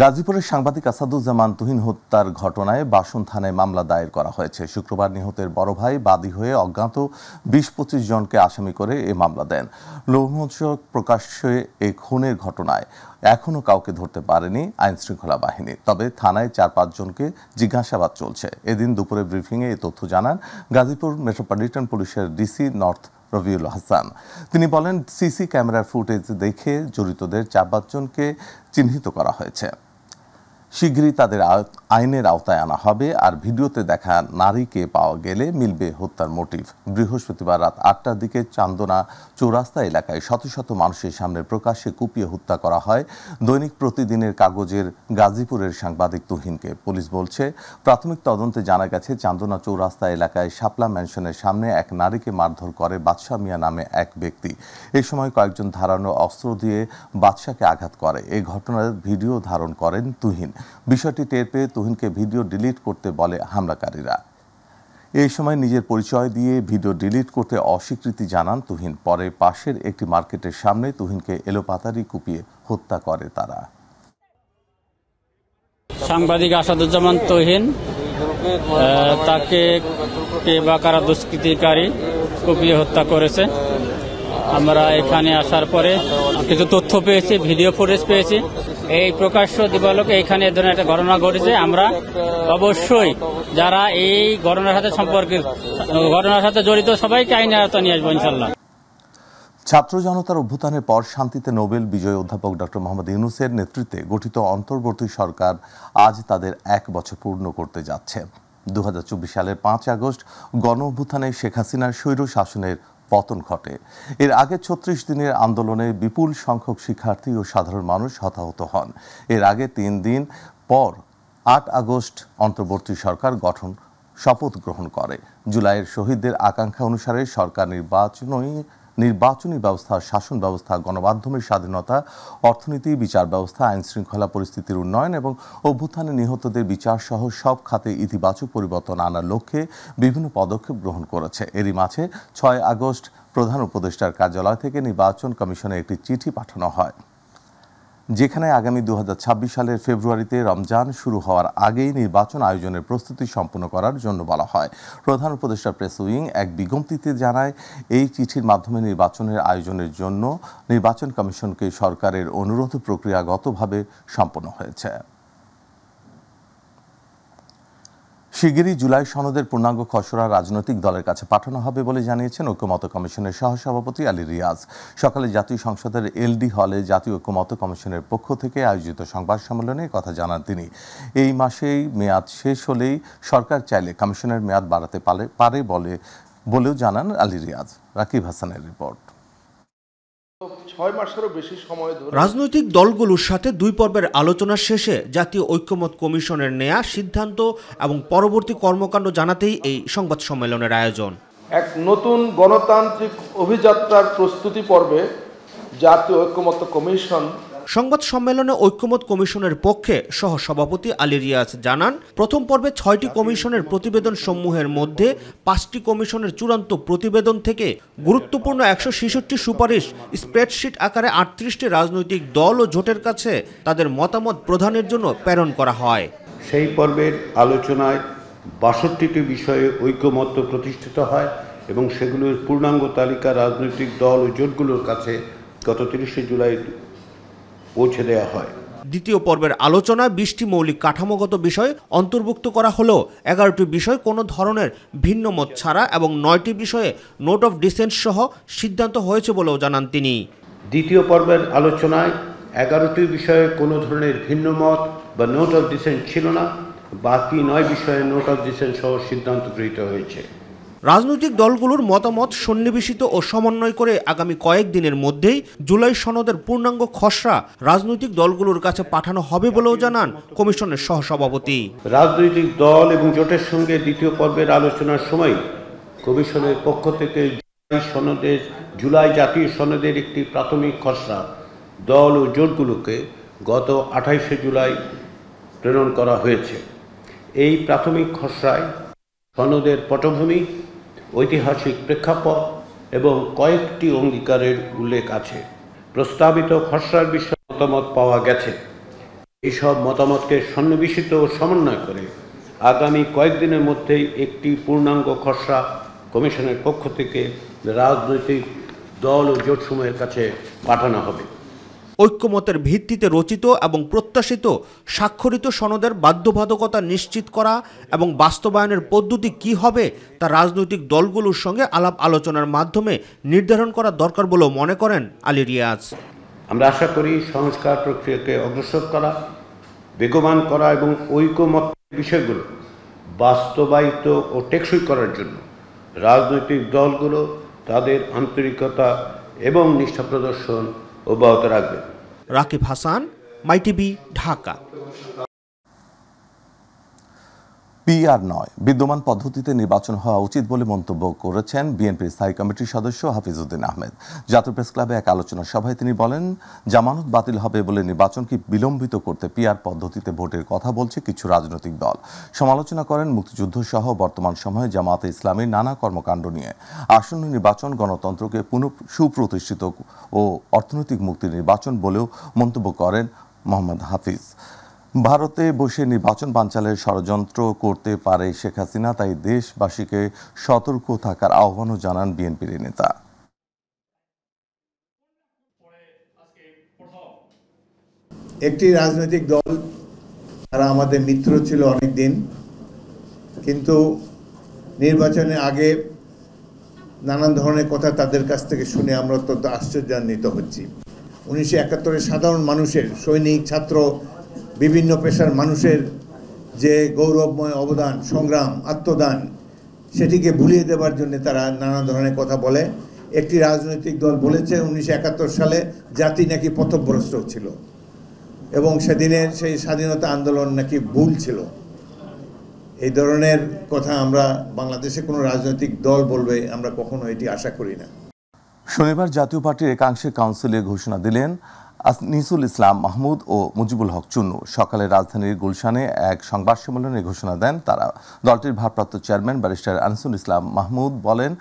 গাজীপুরের সাংবাদিক আসাদুজ্জামান তুহিন হত্যার ঘটনায় বাসন থানায় মামলা দায়ের করা হয়েছে। শুক্রবার নিহতের বড় ভাই বাদী হয়ে অজ্ঞাত ২০-২৫ জনকে আসামি করে এ মামলা দেন। লোমহর্ষক প্রকাশ্যে এই খুনের ঘটনায় এখনও কাউকে ধরতে পারেনি আইনশৃঙ্খলা বাহিনী। তবে থানায় ৪-৫ জনকে জিজ্ঞাসাবাদ চলছে। এদিন দুপুরে ব্রিফিংয়ে এই তথ্য জানান গাজীপুর মেট্রোপলিটন পুলিশের ডিসি নর্থ রবিউল হাসান। তিনি বলেন, সিসি ক্যামেরার ফুটেজ দেখে জড়িতদের ৪-৫ জনকে চিহ্নিত করা হয়েছে। শীঘ্রই তাদের আইনের আওতায় আনা হবে। আর ভিডিওতে দেখা নারীকে পাওয়া গেলে মিলবে হত্যার মোটিভ। বৃহস্পতিবার রাত ৮টার দিকে চান্দনা চৌরাস্তা এলাকায় শত শত মানুষের সামনে প্রকাশ্যে কুপিয়ে হত্যা করা হয় দৈনিক প্রতিদিনের কাগজের গাজীপুরের সাংবাদিক তুহিনকে। পুলিশ বলছে, প্রাথমিক তদন্তে জানা গেছে চান্দনা চৌরাস্তা এলাকায় শাপলা ম্যানশনের সামনে এক নারীকে মারধর করে বাদশা মিয়া নামে এক ব্যক্তি। এই সময় কয়েকজন ধারালো অস্ত্র দিয়ে বাদশাকে আঘাত করে। এই ঘটনার ভিডিও ধারণ করেন তুহিন। বিষয়টি টের পেয়ে তুহিনকে ভিডিও ডিলিট করতে বলে হামলাকারীরা। এই সময় নিজের পরিচয় দিয়ে ভিডিও ডিলিট করতে অস্বীকৃতি জানান তুহিন। পরে পাশের একটি মার্কেটের সামনে তুহিনকে এলোপাতাড়ি কুপিয়ে হত্যা করে তারা। সাংবাদিক আসাদুজ্জামান তুহিন, তাকে কে বা কারা দুষ্কৃতিকারী কুপিয়ে হত্যা করেছে। আমরা এখানে আসার পরে কিছু তথ্য পেয়েছি, ভিডিও ফুটেজ পেয়েছি। এই প্রকাশ্য দিবালোকে এখানে এ ধরনের একটা ঘটনা ঘটেছে। আমরা অবশ্যই যারা এই ঘটনার সাথে জড়িত সবাইকে আইনের আওতায় নিয়ে আসবো ইনশাল্লাহ। ছাত্র জনতার অভ্যুত্থানের পর শান্তিতে নোবেল বিজয়ী অধ্যাপক ডক্টর মোহাম্মদ ইউনূসের নেতৃত্বে গঠিত অন্তর্বর্তী সরকার আজ তাদের ১ বছর পূর্ণ করতে যাচ্ছে। ২০২৪ সালের ৫ আগস্ট গণ অভ্যুত্থানে শেখ হাসিনার স্বৈর শাসনের পতন ঘটে। এর আগে ৩৬ দিনের আন্দোলনে বিপুল সংখ্যক শিক্ষার্থী ও সাধারণ মানুষ হতাহত হন। এর আগে ৩ দিন পর ৮ আগস্ট অন্তর্বর্তী সরকার গঠন শপথ গ্রহণ করে। জুলাইয়ের শহীদদের আকাঙ্ক্ষা অনুসারে সরকার নির্বাচনী ব্যবস্থা, শাসন ব্যবস্থা, গণমাধ্যমের স্বাধীনতা, অর্থনীতি, বিচার ব্যবস্থা, আইন শৃঙ্খলা পরিস্থিতির উন্নয়ন এবং অভ্যুত্থানে নিহতদের বিচার সহ সব খাতে ইতিবাচক পরিবর্তন আনার লক্ষ্যে বিভিন্ন পদক্ষেপ গ্রহণ করেছে। এরই মাঝে ৬ আগস্ট প্রধান উপদেষ্টার কার্যালয় থেকে নির্বাচন কমিশনে একটি চিঠি পাঠানো হয়, যেখানে আগামী ২০২৬ সালের ফেব্রুয়ারিতে রমজান শুরু হওয়ার আগেই নির্বাচন আয়োজনের প্রস্তুতি সম্পন্ন করার জন্য বলা হয়। প্রধান উপদেষ্টা প্রেস উইং এক বিজ্ঞপ্তিতে জানায়, এই চিঠির মাধ্যমে নির্বাচনের আয়োজনের জন্য নির্বাচন কমিশনকে সরকারের অনুরোধ প্রক্রিয়াগতভাবে সম্পন্ন হয়েছে। শিগগিরই জুলাই সনদের পূর্ণাঙ্গ খসড়া রাজনৈতিক দলের কাছে পাঠানো হবে বলে জানিয়েছেন ঐক্যমত্য কমিশনের সহসভাপতি আলী রিয়াজ। সকালে জাতীয় সংসদের এলডি হলে জাতীয় ঐক্যমত্য কমিশনের পক্ষ থেকে আয়োজিত সংবাদ সম্মেলনে কথা জানান তিনি। এই মাসেই মেয়াদ শেষ হলেই সরকার চাইলে কমিশনের মেয়াদ বাড়াতে পারে বলেও জানান আলী রিয়াজ। রাকিব হাসানের রিপোর্ট। ৬ মাসেরও বেশি সময় ধরে রাজনৈতিক দলগুলোর সাথে ২ পর্বের আলোচনা শেষে জাতীয় ঐক্যমত কমিশনের নেয়া সিদ্ধান্ত এবং পরবর্তী কর্মকাণ্ড জানাতেই এই সংবাদ সম্মেলনের আয়োজন। এক নতুন গণতান্ত্রিক অভিযাত্রার প্রস্তুতি পর্বে জাতীয় ঐক্যমত্য কমিশন। সংবাদ সম্মেলনে ঐক্যমত কমিশনের পক্ষে সহসভাপতি আলী রিয়াজ জানান, প্রথম পর্বে ৬টি কমিশনের প্রতিবেদন সমূহের মধ্যে ৫টি কমিশনের চূড়ান্ত প্রতিবেদন থেকে গুরুত্বপূর্ণ ১৬৬ সুপারিশ স্প্রেডশিট আকারে ৩৮টি রাজনৈতিক দল ও জোটের কাছে তাদের মতামত প্রদানের জন্য প্রেরণ করা হয়। সেই পর্বের আলোচনায় ৬২টি বিষয়ে ঐক্যমত্য প্রতিষ্ঠিত হয় এবং সেগুলোর পূর্ণাঙ্গ তালিকা রাজনৈতিক দল ও জোটগুলোর কাছে গত ৩০ জুলাই পৌঁছে দেওয়া হয়। দ্বিতীয় পর্বের আলোচনায় ২০টি মৌলিক কাঠামোগত বিষয় অন্তর্ভুক্ত করা হলেও ১১টি বিষয় কোনো ধরনের ভিন্ন মত ছাড়া এবং ৯টি বিষয়ে নোট অফ ডিসেন্ট সহ সিদ্ধান্ত হয়েছে বলেও জানান তিনি। দ্বিতীয় পর্বের আলোচনায় ১১টি বিষয়ে কোনো ধরনের ভিন্ন মত বা নোট অফ ডিসেন্ট ছিল না, বাকি ৯ বিষয়ে নোট অফ ডিসেন্ট সহ সিদ্ধান্ত গৃহীত হয়েছে। রাজনৈতিক দলগুলোর মতামত সন্নিবেশিত ও সমন্বয় করে আগামী কয়েকদিনের মধ্যেই জুলাই সনদের পূর্ণাঙ্গ খসড়া রাজনৈতিক দলগুলোর কাছে পাঠানো হবে বলেও জানান কমিশনের সহসভাপতি। রাজনৈতিক দল এবং জোটের সঙ্গে দ্বিতীয় পর্বের আলোচনার সময় কমিশনের পক্ষ থেকে জুলাই জাতীয় সনদের একটি প্রাথমিক খসড়া দল ও জোটগুলোকে গত ২৮ জুলাই প্রেরণ করা হয়েছে। এই প্রাথমিক খসড়ায় সনদের পটভূমি, ঐতিহাসিক প্রেক্ষাপট এবং কয়েকটি অঙ্গীকারের উল্লেখ আছে। প্রস্তাবিত খসড়ার বিষয়ে মতামত পাওয়া গেছে। এইসব মতামতকে সন্নিবেশিত ও সমন্বয় করে আগামী কয়েকদিনের মধ্যেই একটি পূর্ণাঙ্গ খসড়া কমিশনের পক্ষ থেকে রাজনৈতিক দল ও জোটসমূহের কাছে পাঠানো হবে। ঐক্যমতের ভিত্তিতে রচিত এবং প্রত্যাশিত স্বাক্ষরিত সনদের বাধ্যবাধকতা নিশ্চিত করা এবং বাস্তবায়নের পদ্ধতি কি হবে তা রাজনৈতিক দলগুলোর সঙ্গে আলাপ আলোচনার মাধ্যমে নির্ধারণ করা দরকার বলেও মনে করেন আলী রিয়াজ। আমরা আশা করি সংস্কার প্রক্রিয়াকে অগ্রসর করা, বেগবান করা এবং ঐক্যমত বিষয়গুলো বাস্তবায়িত ও টেকসই করার জন্য রাজনৈতিক দলগুলো তাদের আন্তরিকতা এবং নিষ্ঠা প্রদর্শন অব্যাহত রাখবে। রাকিব হাসান, মাইটিভি, ঢাকা। পিআর নয়, বিদ্যমান পদ্ধতিতে নির্বাচন হওয়া উচিত বলে মন্তব্য করেছেন বিএনপির স্থায়ী কমিটির সদস্য হাফিজউদ্দিন আহমেদ। জাতীয় প্রেস ক্লাবে এক আলোচনা সভায় তিনি বলেন, জামানত বাতিল হবে বলে নির্বাচনকে বিলম্বিত করতে পিআর পদ্ধতিতে ভোটের কথা বলছে কিছু রাজনৈতিক দল। সমালোচনা করেন মুক্তিযুদ্ধ সহ বর্তমান সময়ে জামায়াতে ইসলামীর নানা কর্মকাণ্ড নিয়ে। আসন্ন নির্বাচন গণতন্ত্রকে সুপ্রতিষ্ঠিত ও অর্থনৈতিক মুক্তির নির্বাচন বলেও মন্তব্য করেন মোহাম্মদ হাফিজ। ভারতে বসে নির্বাচন বানচালের ষড়যন্ত্র করতে পারে শেখ হাসিনা, তাই দেশবাসীকে সতর্ক থাকার আহ্বানও জানান বিএনপির নেতা। একটি রাজনৈতিক দল, তারা আমাদের মিত্র ছিল অনেক দিন, কিন্তু নির্বাচনের আগে নানান ধরনের কথা তাদের কাছ থেকে শুনে আমরা অত্যন্ত আশ্চর্যান্বিত হচ্ছি। 1971 সাধারণ মানুষের, সৈনিক, ছাত্র, বিভিন্ন পেশার মানুষের যে গৌরবময় অবদান, সংগ্রাম, আত্মদান, সেটিকে ভুলিয়ে দেওয়ার জন্য তারা নানা ধরনের কথা বলে। একটি রাজনৈতিক দল বলেছে 1971 সালে জাতি নাকি পথভ্রষ্ট ছিল এবং সেদিনের সেই স্বাধীনতা আন্দোলন নাকি ভুল ছিল। এই ধরনের কথা আমরা বাংলাদেশে কোনো রাজনৈতিক দল বলবে আমরা কখনো এটি আশা করি না। শনিবার জাতীয় পার্টির একাংশে কাউন্সিলে ঘোষণা দিলেন আনিসুল ইসলাম মাহমুদ ও মুজিবুল হক চুন্নু। সকালে রাজধানীর গুলশানে এক সংবাদ সম্মেলনে ঘোষণা দেন তারা। দলটির ভারপ্রাপ্ত চেয়ারম্যান ব্যারিস্টার আনিসুল ইসলাম মাহমুদ বলেন,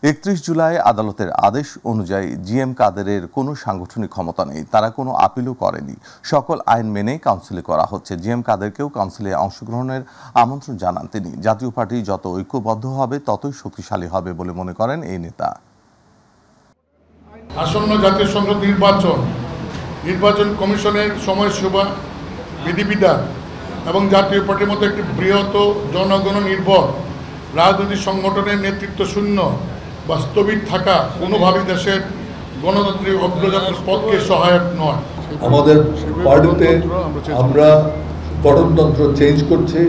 31 জুলাই আদালতের আদেশ অনুযায়ী জিএম কাদেরের কোনো সাংগঠনিক ক্ষমতা নেই, তারা কোনো আপিলও করেনি। সকল আইন মেনেই কাউন্সিলে করা হচ্ছে। জিএম কাদেরকেও কাউন্সিলে অংশগ্রহণের আমন্ত্রণ জানান তিনি। জাতীয় পার্টি যত ঐক্যবদ্ধ হবে ততই শক্তিশালী হবে বলে মনে করেন এই নেতা। আসন্ন জাতীয় সংসদ নির্বাচন কমিশনের সময়সীমা, বিধিবিধান এবং জাতীয় পার্টির মতো একটি বৃহৎ জনগণ নির্ভর রাজনৈতিক সংগঠনের নেতৃত্ব শূন্য বাস্তবিক থাকা কোনোভাবেই দেশের গণতান্ত্রিক অগ্রযাত্রার পক্ষে সহায়ক নয়। আমাদের পার্টিতে আমরা গঠনতন্ত্র চেঞ্জ করছি,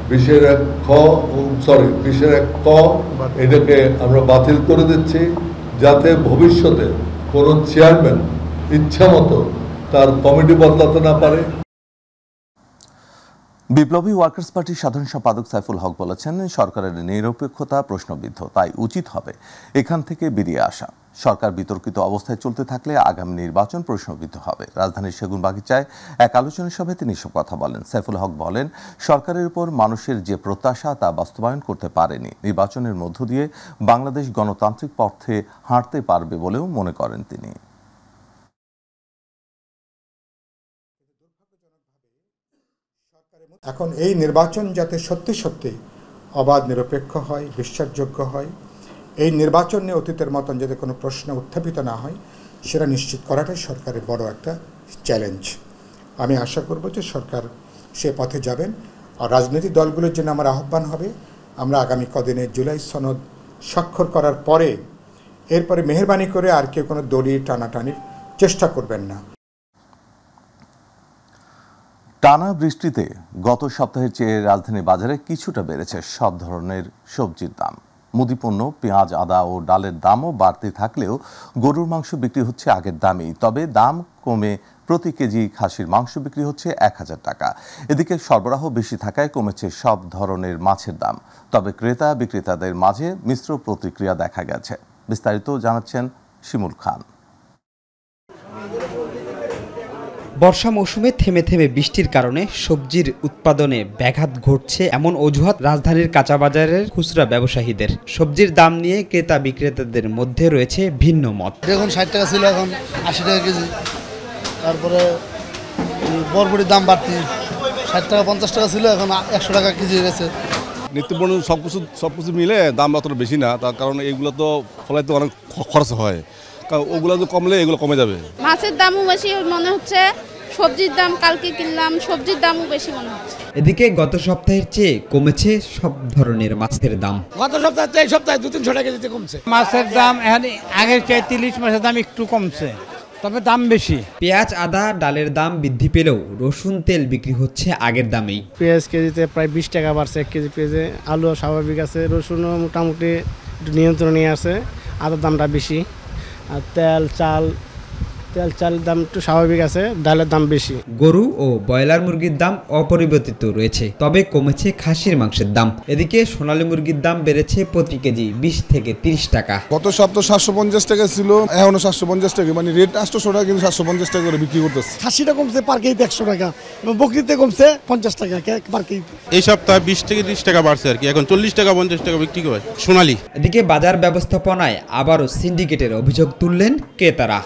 20(1) এটাকে আমরা বাতিল করে দিচ্ছি, যাতে ভবিষ্যতে কোনো চেয়ারম্যান ইচ্ছা মতো তার কমিটি বদলাতে না পারে। বিপ্লবী ওয়ার্কার্স পার্টির সাধারণ সম্পাদক সাইফুল হক বলেছেন, সরকারের নিরপেক্ষতা প্রশ্নবিদ্ধ, তাই উচিত হবে এখান থেকে বেরিয়ে আসা। সরকার বিতর্কিত অবস্থায় চলতে থাকলে আগামী নির্বাচন প্রশ্নবিদ্ধ হবে। রাজধানীর সেগুনবাগিচায় এক আলোচনা সভায় তিনি এসব কথা বলেন। সাইফুল হক বলেন, সরকারের উপর মানুষের যে প্রত্যাশা তা বাস্তবায়ন করতে পারেনি। নির্বাচনের মধ্য দিয়ে বাংলাদেশ গণতান্ত্রিক পথে হাঁটতে পারবে বলেও মনে করেন তিনি। এখন এই নির্বাচন যাতে সত্যি সত্যি অবাধ, নিরপেক্ষ হয়, বিশ্বাসযোগ্য হয়, এই নির্বাচন নিয়ে অতীতের মতন যাতে কোনো প্রশ্ন উত্থাপিত না হয়, সেটা নিশ্চিত করাটাই সরকারের বড় একটা চ্যালেঞ্জ। আমি আশা করব যে সরকার সে পথে যাবেন। আর রাজনৈতিক দলগুলোর জন্য আমার আহ্বান হবে, আমরা আগামী কদিনে জুলাই সনদ স্বাক্ষর করার পরে এরপরে মেহেরবানি করে আর কেউ কোনো দড়ি টানাটানির চেষ্টা করবেন না। টানা বৃষ্টিতে গত সপ্তাহের চেয়ে রাজধানী বাজারে কিছুটা বেড়েছে সব ধরনের সবজির দাম। মুদিপণ্য, পেঁয়াজ, আদা ও ডালের দামও বাড়তে থাকলেও গরুর মাংস বিক্রি হচ্ছে আগের দামেই। তবে দাম কমে প্রতি কেজি খাসির মাংস বিক্রি হচ্ছে 1000 টাকা। এদিকে সরবরাহ বেশি থাকায় কমেছে সব ধরনের মাছের দাম। তবে ক্রেতা বিক্রেতাদের মাঝে মিশ্র প্রতিক্রিয়া দেখা গেছে। বিস্তারিত জানাচ্ছেন শিমুল খান। বর্ষা মৌসুমে থেমে থেমে বৃষ্টির কারণে সবজির উৎপাদনে ব্যাঘাত ঘটছে, এমন অজুহাত রাজধানীর কাঁচা বাজারের খুচরা ব্যবসায়ীদের। সবজির দাম নিয়ে ক্রেতা বিক্রেতাদের মধ্যে রয়েছে ভিন্ন মত। এখন 60 টাকা ছিল, এখন 80 টাকা কেজি। তারপরে বরবটির দাম বাড়তি, 60 টাকা 50 টাকা ছিল, এখন 100 টাকা কেজি হয়ে গেছে। নিত্যপণ্য সবকিছু মিলে দাম অতটা বেশি না, তার কারণ এইগুলো তো ফলাইতে অনেক খরচ হয়, কারণ ওগুলো তো কমলে এগুলো কমে যাবে। মাছের দামও বেশি মনে হচ্ছে, সবজির দাম কালকে কিনলাম, সবজির দামও বেশি মনে হচ্ছে। এদিকে গত সপ্তাহের চেয়ে কমেছে সব ধরনের মাছের দাম। গত সপ্তাহে এই সপ্তাহে 2-300 টাকা কেজিতে কমছে মাছের দাম। আগের চেয়ে ইলিশ মাছের দাম একটু কমছে, তবে দাম বেশি। পেঁয়াজ, আদা, ডালের দাম বৃদ্ধি পেলেও রসুন তেল বিক্রি হচ্ছে আগের দামেই। পেঁয়াজ কেজিতে প্রায় 20 টাকা বাড়ছে 1 কেজি পেঁয়াজে। আলু স্বাভাবিক আছে, রসুনও মোটামুটি একটু নিয়ন্ত্রণে আছে, আদার দামটা বেশি। আর তেল চালের দাম একটু স্বাভাবিক আছে, ডালের দাম বেশি। গরু ও ব্রয়লার মুরগির দাম অপরিবর্তিত রয়েছে, তবে কমেছে খাসির মাংসের দাম। এদিকে সোনালী মুরগির দাম বেড়েছে প্রতি কেজি 20 থেকে 30 টাকা। গত সপ্তাহ 750 টাকা ছিল, এখনো 750 টাকা, মানে রেট 800 টাকা, কিন্তু 750 টাকা করে বিক্রি করতেছে। খাসিটা কমছে পার কেজিতে 100 টাকা, এবং বকরিতে কমছে 50 টাকা পার কেজি। এই সপ্তাহে 20 থেকে 30 টাকা বাড়ছে আর কি, এখন 40 টাকা 50 টাকা বিক্রি করে সোনালী। এদিকে বাজার ব্যবস্থাপনায় আবারও সিন্ডিকেটের অভিযোগ তুললেন ক্রেতারা।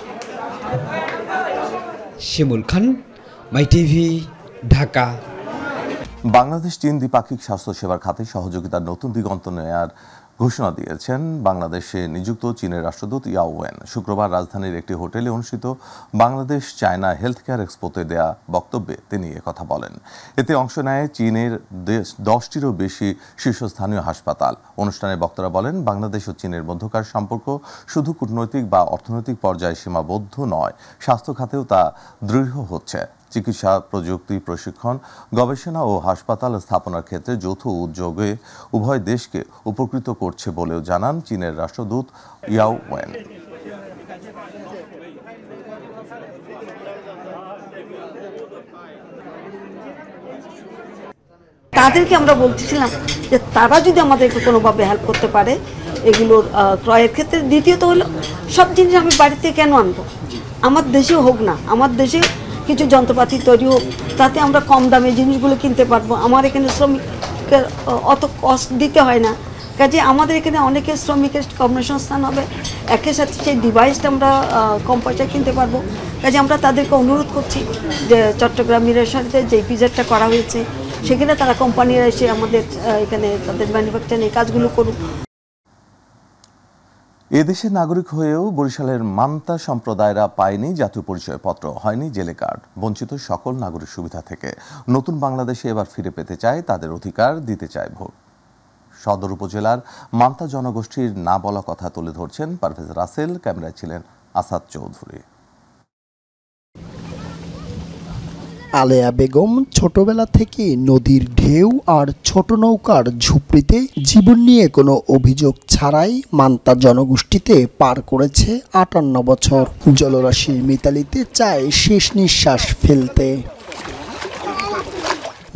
শিমুল খান, মাই টিভি, ঢাকা। বাংলাদেশ চীন দ্বিপাক্ষিক স্বাস্থ্য সেবার খাতে সহযোগিতার নতুন দিগন্ত নেয়ার ঘোষণা দিয়েছেন বাংলাদেশে নিযুক্ত চীনের রাষ্ট্রদূত ইয়াও ওয়েন। শুক্রবার রাজধানীর একটি হোটেলে অনুষ্ঠিত বাংলাদেশ চায়না হেলথ কেয়ার এক্সপোতে দেয়া বক্তব্যে তিনি একথা বলেন। এতে অংশ নেয় চীনের 10টিরও বেশি শীর্ষস্থানীয় হাসপাতাল। অনুষ্ঠানে বক্তারা বলেন, বাংলাদেশ ও চীনের মধ্যকার সম্পর্ক শুধু কূটনৈতিক বা অর্থনৈতিক পর্যায়ে সীমাবদ্ধ নয়, স্বাস্থ্য খাতেও তা দৃঢ় হচ্ছে। চিকিৎসা, প্রযুক্তি, প্রশিক্ষণ, গবেষণা ও হাসপাতাল স্থাপনার ক্ষেত্রে যৌথ উদ্যোগে উভয় দেশকে উপকৃত করছে বলেও জানান চীনের রাষ্ট্রদূত ইয়াও ওয়েন। তাদেরকে আমরা বলতেছিলাম যে তারা যদি আমাদেরকে কোনোভাবে হেল্প করতে পারে এগুলোর ক্রয়ের ক্ষেত্রে। দ্বিতীয়ত হলো, সব জিনিস আমি বাড়িতে কেন আনবো, আমার দেশেও হোক না, আমার দেশে কিছু যন্ত্রপাতি তৈরি হোক, তাতে আমরা কম দামে জিনিসগুলো কিনতে পারবো। আমার এখানে শ্রমিকের অত কষ্ট দিতে হয় না, কাজে আমাদের এখানে অনেকের শ্রমিকের কর্মসংস্থান হবে, একের সাথে সেই ডিভাইসটা আমরা কম পয়সায় কিনতে পারবো। কাজে আমরা তাদেরকে অনুরোধ করছি যে চট্টগ্রাম মিরের সাথে যে পিজারটা করা হয়েছে সেখানে তারা কোম্পানিরা এসে আমাদের এখানে তাদের ম্যানুফ্যাকচারিং এই কাজগুলো করুক। এদেশের নাগরিক হয়েও বরিশালের মান্তা সম্প্রদায়রা পায়নি জাতীয় পরিচয়পত্র, হয়নি জেলে কার্ড, বঞ্চিত সকল নাগরিক সুবিধা থেকে। নতুন বাংলাদেশে এবার ফিরে পেতে চায়, তাদের অধিকার দিতে চায় ভোট। সদর উপজেলার মান্তা জনগোষ্ঠীর না বলা কথা তুলে ধরছেন পারভেজ রাসেল, ক্যামেরায় ছিলেন আসাদ চৌধুরী। আলেয়া বেগম ছোটবেলা থেকে নদীর ঢেউ আর ছোট নৌকার ঝুপড়িতে জীবন নিয়ে কোনো অভিযোগ ছাড়াই মান্তা জনগোষ্ঠীতে পার করেছে 58 বছর। জলরাশির মিতালিতে চায় শেষ নিঃশ্বাস ফেলতে।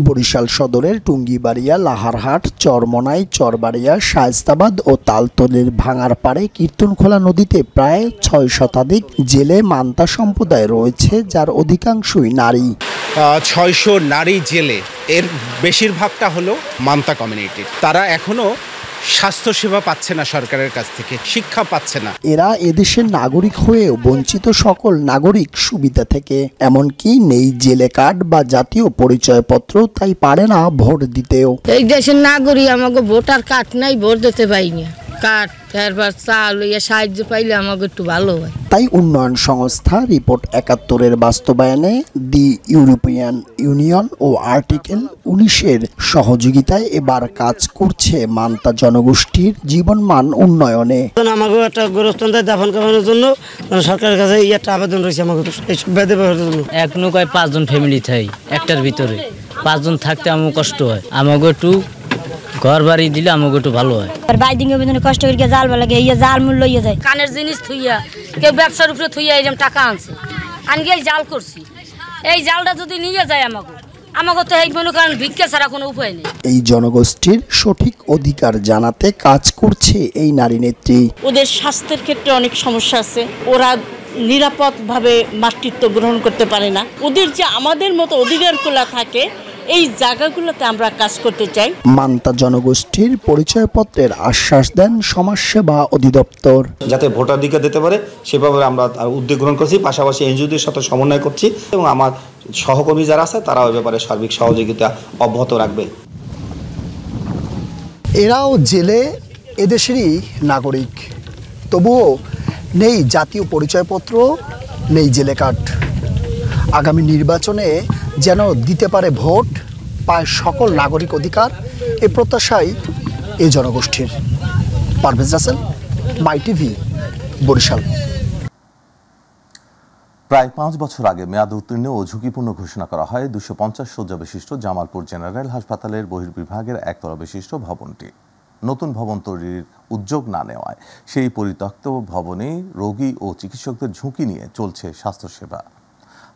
বরিশাল সদরের টুঙ্গিবাড়িয়া, লাহারহাট, চরমনাই, চরবাড়িয়া, শায়েস্তাবাদ ও তালতলির ভাঙার পাড়ে কীর্তনখোলা নদীতে প্রায় 6 শতাধিক জেলে মান্তা সম্প্রদায় রয়েছে, যার অধিকাংশই নারী। 600 নারী জেলে, এর বেশিরভাগটা হলো মান্তা কমিউনিটির। তারা এখনো স্বাস্থ্যসেবা পাচ্ছে না সরকারের কাছ থেকে, শিক্ষা পাচ্ছে না। এরা এদেশের নাগরিক হয়েও বঞ্চিত সকল নাগরিক সুবিধা থেকে, এমনকি নেই জেলে কার্ড বা জাতীয় পরিচয়পত্র, তাই পারে না ভোট দিতেও। এই দেশের নাগরিক, আমাকে ভোটার কার্ড নাই, ভোট দিতে পাই না। কার্ড এরবার চাল সাহায্য পাইলে আমাকে একটু ভালো হয়। তাই উন্নয়ন সংস্থা রিপোর্ট 71-এর বাস্তবায়নে দি ইউরোপিয়ান ইউনিয়ন ও আর্টিকেল 19-এর সহযোগিতায় এবার কাজ করছে মান্তা জনগোষ্ঠীর জীবনমান উন্নয়নে। আমাকে একটা গোরস্থান দাফন করানোর জন্য সরকারের কাছে একটা আবেদন রয়েছে আমাকে এইসব ব্যবহারের জন্য। এক নৌকায় 5 জন ফ্যামিলি থাই, একটার ভিতরে 5 জন থাকতে আমার কষ্ট হয়। আমাকে একটু ঘর বাড়ি দিলে আমাকে একটু ভালো হয়। আর বাইদিন কষ্ট করে জাল লাগে, ইয়ে জাল মূল্য ইয়ে যায়। কানের জিনিস থুইয়া কেউ ব্যবসার উপরে থুইয়া এরকম টাকা আনছে, আনগে জাল করছি। এই জালটা যদি নিয়ে যায় আমাকে তো এই মনে করেন ভিক্ষা ছাড়া কোনো উপায় নেই। এই জনগোষ্ঠীর সঠিক অধিকার জানাতে কাজ করছে এই নারী নেত্রী। ওদের স্বাস্থ্যের ক্ষেত্রে অনেক সমস্যা আছে, ওরা নিরাপদভাবে মাতৃত্ব গ্রহণ করতে পারে না। ওদের যে আমাদের মতো অধিকারগুলো থাকে এই জায়গাগুলোতে আমরা কাজ করতে চাই। মান্তা জনগোষ্ঠীর পরিচয়পত্রের আশ্বাস দেন সমাজসেবা অধিদপ্তর। যাতে ভোটাধিকার দিতে পারে সেভাবে আমরা উদ্যোগ গ্রহণ করছি, পাশাপাশি এনজিওদের সাথে সমন্বয় করছি এবং আমার সহকর্মী যারা আছে তারা ওই ব্যাপারে সার্বিক সহযোগিতা অব্যাহত রাখবে। এরাও জেলে এদেশেরই নাগরিক, তবুও নেই জাতীয় পরিচয়পত্র, নেই জেলে কার্ড। আগামী নির্বাচনে যেন দিতে পারে ভোট, পায় সকল নাগরিক অধিকার, এ প্রত্যাশাই এই জনগোষ্ঠীর। পারভেজ রাসেল, মাই টিভি, বরিশাল। প্রায় 5 বছর আগে মেয়াদ উত্তীর্ণ ও ঝুঁকিপূর্ণ ঘোষণা করা হয় 250 শয্যা বিশিষ্ট জামালপুর জেনারেল হাসপাতালের বহির্বিভাগের একতলা বিশিষ্ট ভবনটি। নতুন ভবন তৈরির উদ্যোগ না নেওয়ায় সেই পরিত্যক্ত ভবনে রোগী ও চিকিৎসকদের ঝুঁকি নিয়ে চলছে স্বাস্থ্যসেবা।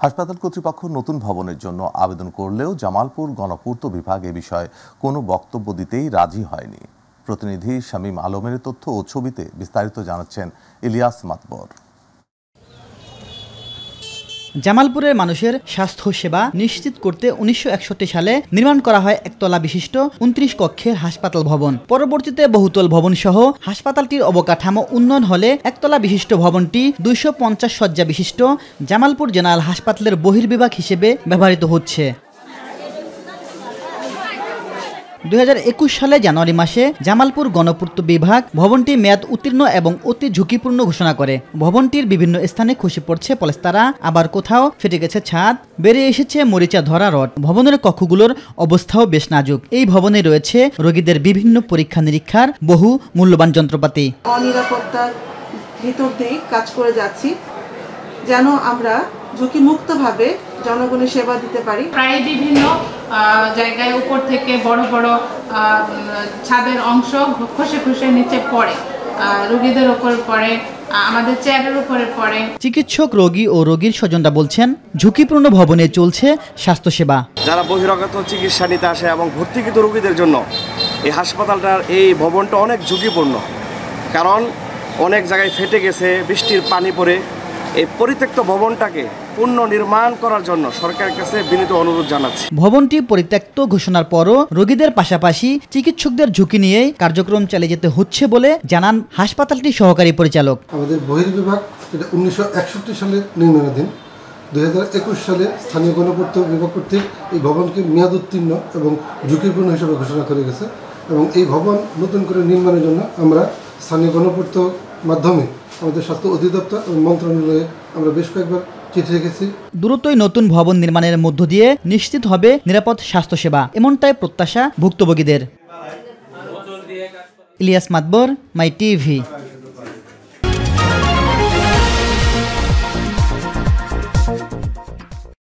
হাসপাতাল কর্তৃপক্ষ নতুন ভবনের জন্য আবেদন করলেও জামালপুর গণপূর্ত বিভাগ এ বিষয়ে কোনো বক্তব্য দিতেই রাজি হয়নি। প্রতিনিধি শামীম আলমের তথ্য ও ছবিতে বিস্তারিত জানাচ্ছেন ইলিয়াস মাতবর। জামালপুরের মানুষের স্বাস্থ্য সেবা নিশ্চিত করতে 1961 সালে নির্মাণ করা হয় একতলা বিশিষ্ট 29 কক্ষের হাসপাতাল ভবন। পরবর্তীতে বহুতল ভবন সহ হাসপাতালটির অবকাঠামো উন্নয়ন হলে একতলা বিশিষ্ট ভবনটি 250 শয্যা বিশিষ্ট জামালপুর জেনারেল হাসপাতালের বহির্বিভাগ হিসেবে ব্যবহৃত হচ্ছে। 2021 সালে জানুয়ারি মাসে জামালপুর গণপূর্ত বিভাগ ভবনটি মেয়াদ উত্তীর্ণ এবং অতি ঝুঁকিপূর্ণ ঘোষণা করে। ভবনটির বিভিন্ন স্থানে খসে পড়ছে পলেস্তারা, আবার কোথাও ফেটে গেছে ছাদ, বেরিয়ে এসেছে মরিচা ধরা রড। ভবনের কক্ষগুলোর অবস্থাও বেশ নাজুক। এই ভবনে রয়েছে রোগীদের বিভিন্ন পরীক্ষা নিরীক্ষার বহু মূল্যবান যন্ত্রপাতি। অনিরাপত্তার ভিতর দিয়ে কাজ করে যাচ্ছি যেন আমরা ঝুঁকিমুক্তভাবে জনগণের সেবা দিতে পারি। প্রায় বিভিন্ন জায়গায় উপর থেকে বড় বড় ছাদের অংশ খসে খসে নিচে পড়ে, রোগীদের উপর পড়ে, আমাদের চেয়ারের উপরে পড়ে। চিকিৎসক, রোগী ও রোগীর স্বজনরা বলছেন ঝুঁকিপূর্ণ ভবনে চলছে স্বাস্থ্যসেবা। যারা বহিরাগত চিকিৎসা নিতে আসে এবং ভর্তিকৃত রোগীদের জন্য এই হাসপাতালটার এই ভবনটা অনেক ঝুঁকিপূর্ণ, কারণ অনেক জায়গায় ফেটে গেছে, বৃষ্টির পানি পড়ে। এই পরিত্যক্ত ভবনটাকে পুনর্নির্মাণ করার জন্য সরকারের কাছে বিনীত অনুরোধ জানাচ্ছি। ভবনটি পরিত্যক্ত ঘোষণার পরও রোগীদের পাশাপাশি চিকিৎসকদের ঝুঁকি নিয়ে কার্যক্রম চালিয়ে যেতে হচ্ছে বলে জানান হাসপাতালটির সহকারী পরিচালক। আমাদের বহির্বিভাগ এটা 1961 সালে নির্মাণাধীন। 2021 সালে স্থানীয় গণপূর্ত বিভাগ কর্তৃক এই ভবনকে মেয়াদ উত্তীর্ণ এবং ঝুঁকিপূর্ণ হিসেবে ঘোষণা করে গেছে এবং এই ভবন নতুন করে নির্মাণের জন্য আমরা স্থানীয় গণপূর্ত মাধ্যমে আমাদের স্বাস্থ্য অধিদপ্তর এবং মন্ত্রণালয়ে আমরা বেশ কয়েকবার চিঠি রেখেছি। দ্রুতই নতুন ভবন নির্মাণের মধ্য দিয়ে নিশ্চিত হবে নিরাপদ স্বাস্থ্যসেবা, এমনটাই প্রত্যাশা ভুক্তভোগীদের। ইলিয়াস মাতবর, মাই টিভি।